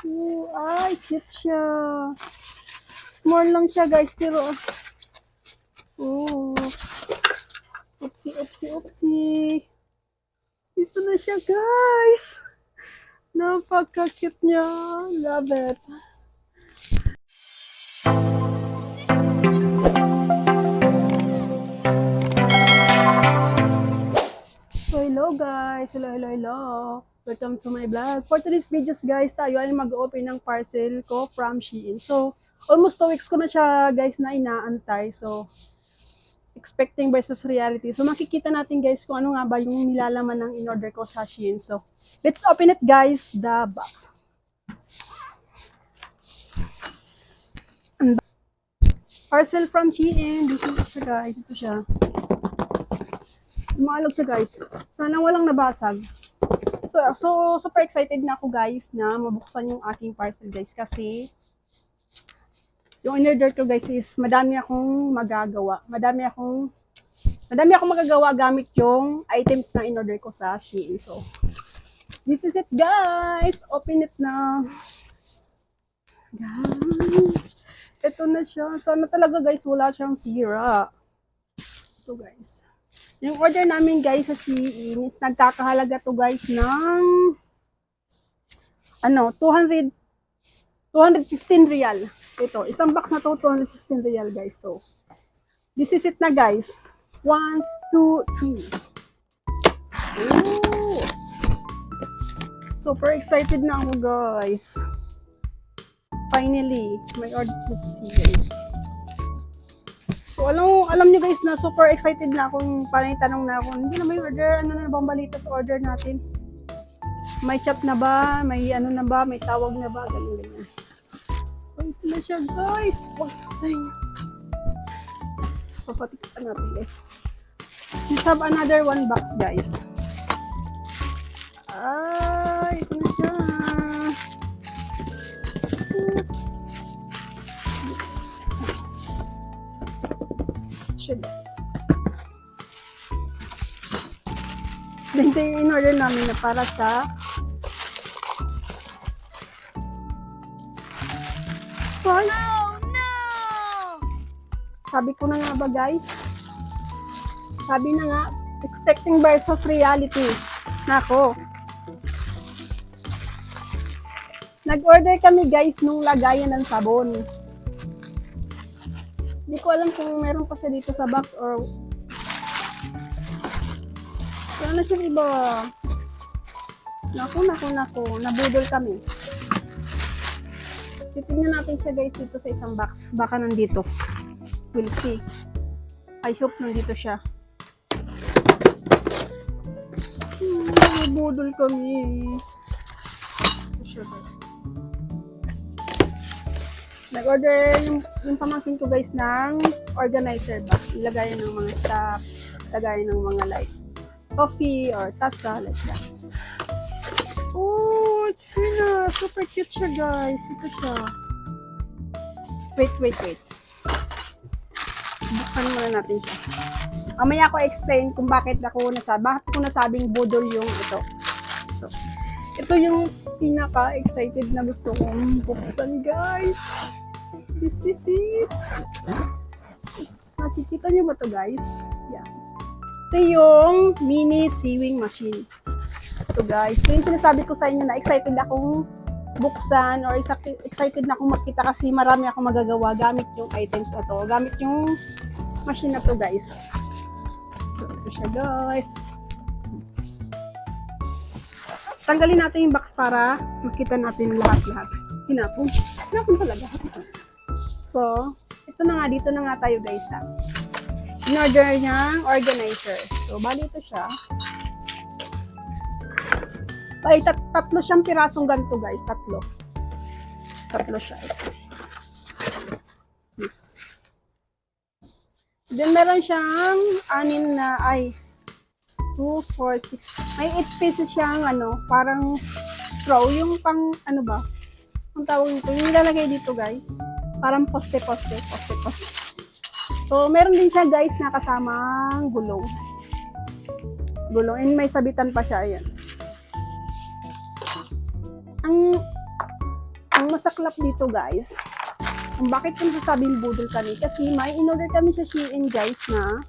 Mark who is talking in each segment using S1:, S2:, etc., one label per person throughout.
S1: Oh, ay, cute siya. Small lang siya, guys, pero oops. Oopsie, oopsie, oopsie. Ito na siya, guys. Napaka-cute niya. Love it. So, hello guys. Hello. Welcome to my vlog. For today's videos guys, tayo ay mag-open ng parcel ko from Shein. So, almost 2 weeks ko na siya guys na inaantay. So, expecting versus reality. So, makikita natin guys kung ano nga ba yung nilalaman ng in-order ko sa Shein. So, let's open it guys, the box. Parcel from Shein. Dito siya guys. Dito siya. Maalog siya guys. Sana walang nabasag. So super excited na ako guys na mabuksan yung aking parcel guys kasi yung in-order ko guys is madami akong magagawa. Madami akong magagawa gamit yung items na in-order ko sa Shein. So, this is it guys. Open it na. Guys, ito na siya. Sana talaga guys wala siyang sira. Ito guys. Yung order namin guys sa Shein is nagkakahalaga to guys ng 215 real. Ito, isang box na to 215 real guys. So, this is it na guys. 1, 2, 3. Ooh. Super excited na ako guys. Finally, my order is here. So, alam nyo guys na super excited na akong parang tanong na ako, hindi na may order, ano na bang balita sa order natin? May chat na ba? May ano na ba? May tawag na ba? Ganyan. So, ito na siya guys. Pagkasay niya. Papatikitan natin guys. We have another one box guys. Ay, ito na siya. Siya guys. Ito yung in-order namin na para sa What? Oh no! Sabi ko na nga ba guys? Sabi na nga, expecting versus reality. Nako. Nag-order kami guys nung lagayan ng sabon. Hindi ko alam kung meron pa siya dito sa box or wala na siyang iba. Naku. Nabudol kami. Titingnan natin siya guys dito sa isang box. Baka nandito. We'll see. I hope nandito siya. Nabudol kami. Ito siya guys. Nag-order yung pamangkin ko guys ng organizer box. Ilagayan ng mga stock, ilagayan ng mga like coffee or tasa like that. Oh, it's Rina. Super cute siya guys. Ito siya. Wait. Buksan muna natin siya. Mamaya ko explain kung bakit ko nasabing budol yung ito. So, ito yung pinaka-excited na gusto kong buksan guys. This is it. Nakikita niyo ba to guys? Yan. Ito yung mini sewing machine. Ito guys. Ito yung sinasabi ko sa inyo na excited akong buksan or excited na akong makita kasi marami akong magagawa gamit yung items na to. Gamit yung machine na to guys. So ito siya guys. Tanggalin natin yung box para makita natin lahat-lahat. Hinapon talaga. So, ito na nga, dito na nga tayo guys ha. In-order niyang organizer. So, bali ito siya. Ay, tatlo siyang pirasong ganito guys. Tatlo siya. Yes. Then, meron siyang 2, 4, 6. May 8 pieces siyang parang straw. Yung pang, ang tawag nito. Yung nilalagay dito guys. Parang poste. So, meron din siya guys na kasamang gulong. And may sabitan pa siya. Ayan. masaklap dito guys, kung bakit kung sasabing budol kami, kasi may in-order kami sa Shein guys na,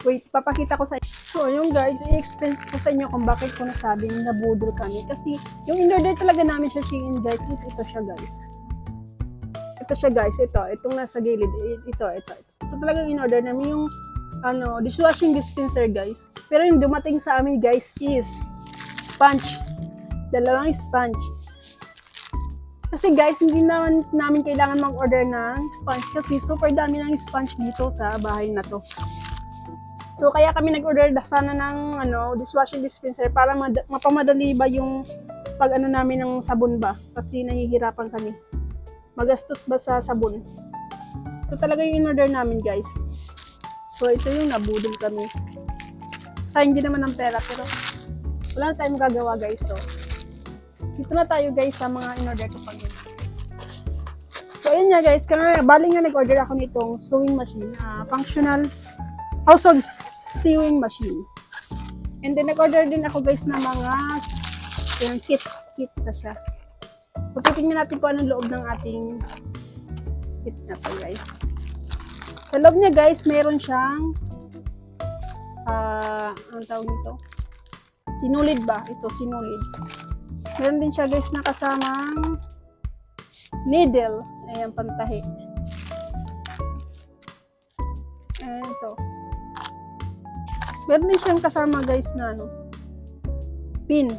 S1: wait, papakita ko sa inyo. So yung guys, i-explain ko sa inyo kung bakit ko nasabing nabudol kami, kasi yung in-order talaga namin sa Shein guys is ito siya guys. Ito siya guys, itong nasa gilid, ito talagang in-order namin yung dishwashing dispenser guys. Pero yung dumating sa amin guys is sponge. Dalawang sponge. Kasi guys, hindi namin kailangan mag-order ng sponge kasi super dami ng sponge dito sa bahay na to. So kaya kami nag-order sana ng dishwashing dispenser para mapamadali ba yung pag namin ng sabon ba, kasi nahihirapan kami. Magastos ba sa sabon? So talaga yung in-order namin guys. So ito yung nabudol kami. Sayang din naman ng pera pero wala na tayong magagawa guys. So dito na tayo guys sa mga in-order ko pag yun. So ayun nga guys, bali nga nag-order ako nitong sewing machine, functional household sewing machine. And then nag-order din ako guys ng mga kit na siya. So titingnan natin kung anong loob ng ating kit na to guys. Sa loob niya guys, meron siyang anong tawag nito? Sinulid ba? Ito, sinulid. Meron din siya guys na kasamang needle. Ayan, pantahi. Ayan, ito. Meron din siyang kasama guys na pin.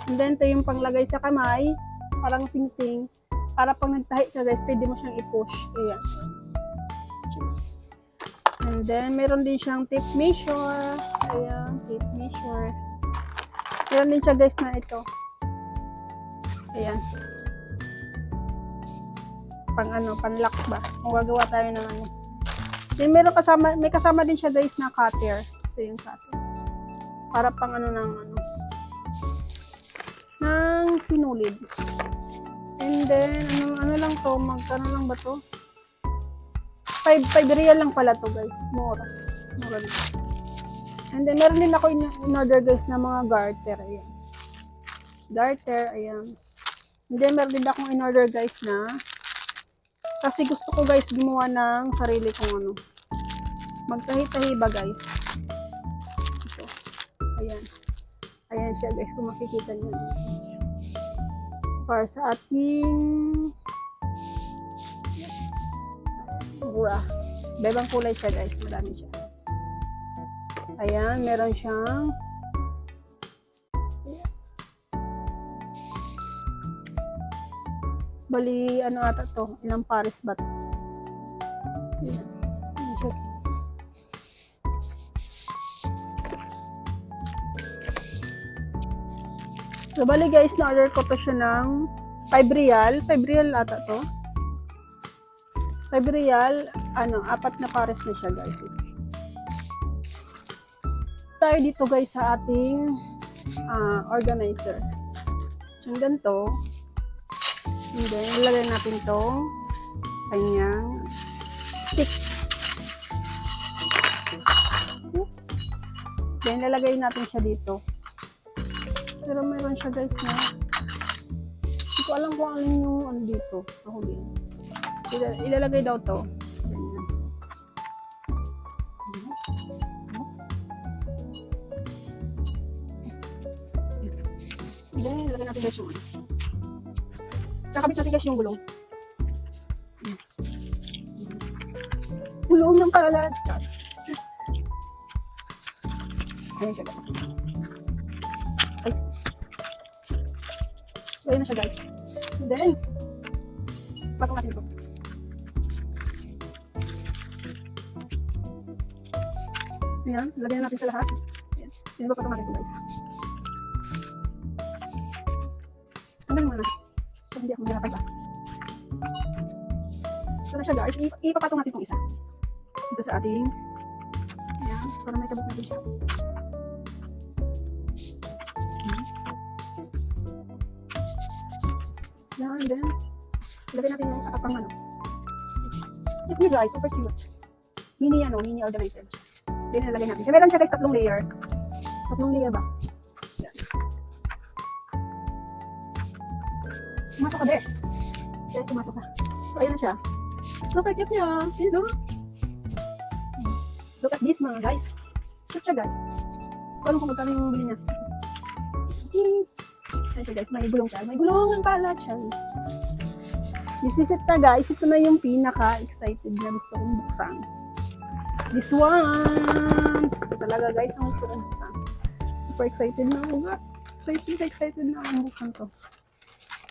S1: And then, ito yung panglagay sa kamay. Parang sing-sing. Para pag nagtahi ka guys, pwede mo siyang i-push. Ayan. And then, meron din siyang tape measure. Ayan, tape measure. Meron din siya guys na ito. Ayan. Panlock ba? Kung gagawa tayo ng Then, may kasama din siya guys na cutter. Ito yung cutter. Para pang ng sinulid. And then, ano lang to? Magkano lang ba to? 5 real lang pala to guys. Mura lang. And then, meron din ako in-order guys na mga garter. Ayan. Garter, ayan. And then, meron din akong in-order guys na kasi gusto ko guys gumawa ng sarili kong magtahi-tahi ba guys. Ito. Ayan. Ayan siya guys, kung makikita niyo. Para sa ating bura. Bebang kulay siya guys, madami siya. Ayan, meron siyang bali, ata to? Ilang pares ba to? Ayan. So, bali guys, na-order ko to siya ng 5 real. 5 real ata to. 5 real, 4 na pares na siya guys. Tayo dito guys sa ating organizer. So, ganito. And then, ilagay natin itong kanyang stick. Then, lalagay natin siya dito. Pero meron siya guys na hindi ko alam kung alin yung dito. Ako din. Ilalagay daw to. Ganyan. Then, ilalagay natin guys yung kakabit natin guys yung gulong. Gulong ng kalat. Ayan siya guys. Ay. So, ayun na siya guys. And then, patong natin ito. Ayan, lagyan natin siya lahat. Ayan, yun ba patong natin ito guys. Ano naman na? So, hindi ako nilakad ba? So na siya guys, ipapatong natin itong isa. Dito sa ating, ayan, para may kabot natin siya. Yan, then, ilagay natin yung kapang Ito nyo guys, super cute. Mini organizer. Then, nalagay natin siya. Meron siya guys 3 layer. 3 layer ba? Yan. Pumasok ka, be. Kaya pumasok ka. So, ayun na siya. Super cute niya. You know? Look at this mga guys. Cute siya guys. Alam ko magkano yung bili niya. Ayun siya guys, may gulong siya. May gulungan pala siya. This is it na guys. Ito na yung pinaka-excited na gusto kong buksan. This one! Ito talaga guys ang gusto kong buksan. Super excited na ako. Excited na akong buksan to.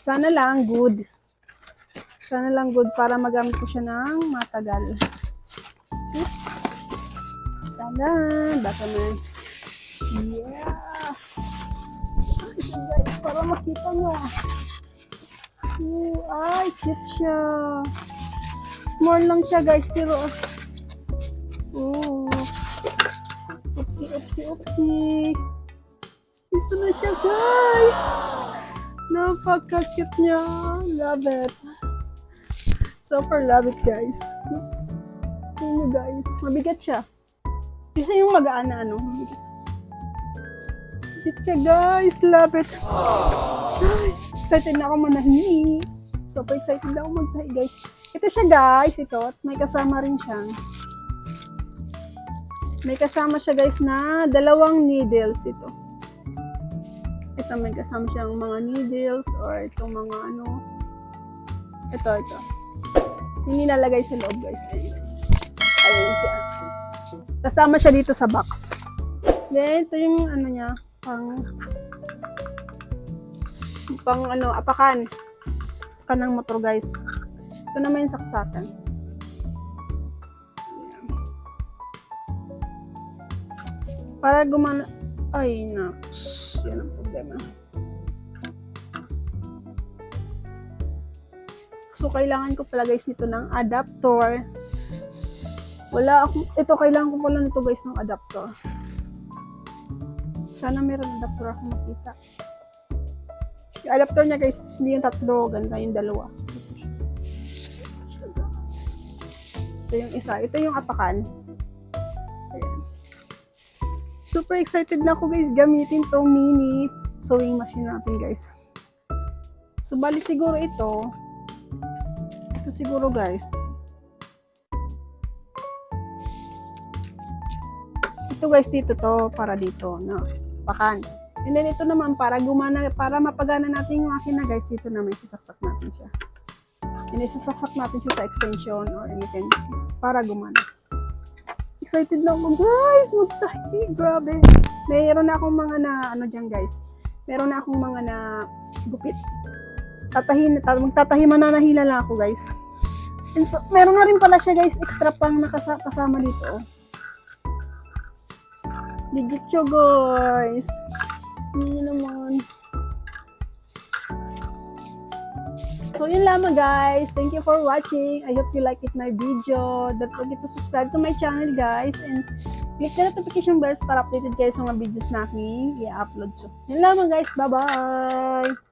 S1: Sana lang good. Sana lang good para magamit ko siya ng matagal. Oops. Talan. Baka na. Yeah. Ay siya guys. Para makita nyo. Oh, ay, cute siya. Small lang siya guys. Pero, oops. Oopsie. Ito na siya guys. Napaka-cute niya. Love it. Super love it guys. Tingnan guys. Mabigat siya. Isa yung magaan na ano. Mabigat siya guys. Love it. Ay, excited na ako manahi. Super excited na ako magtahi guys. Ito siya guys. Ito. At may kasama rin siya. May kasama siya guys na 2 needles ito. Ito may kasama siyang mga needles or itong mga ano. Ito. Yung nilalagay sa loob guys. Ayun siya. Kasama siya dito sa box. Then, ito yung ano niya. Pang ano, apakan. Apakan ng motor guys. Ito naman yung saksakan. Ayan. Para gumana. Ay, naks. Yan ang problema. So, kailangan ko pala guys nito ng adapter. Ito kailangan ko pala nito guys ng adapter. Sana meron adapter ako makita. Yung adapter niya guys, hindi yung 3, ganda yung 2. Ito yung isa. Ito yung apakan. Ayan. Super excited na ako guys gamitin tong mini sewing machine natin guys. So, bali siguro ito siguro guys. Ito guys dito to para dito, no. Pakan. And then ito naman para gumana, para mapagana natin yung makina guys, dito na may sasaksak natin siya. And then sasaksak natin siya sa extension or anything para gumana. Excited na ako guys, magtahi, grabe. Mayroon na akong mga na ano diyan guys. Meron na akong mga na gupit. Magtatahi mananahila lang ako guys. And so, meron na rin pala siya guys, extra pang kasama dito. Digit siya guys. Hindi naman. So, yun lamang guys. Thank you for watching. I hope you like it my video. Don't forget to subscribe to my channel guys. And click the notification bells para updated kayo sa mga videos na aking i-upload. So, yun lamang guys. Bye-bye!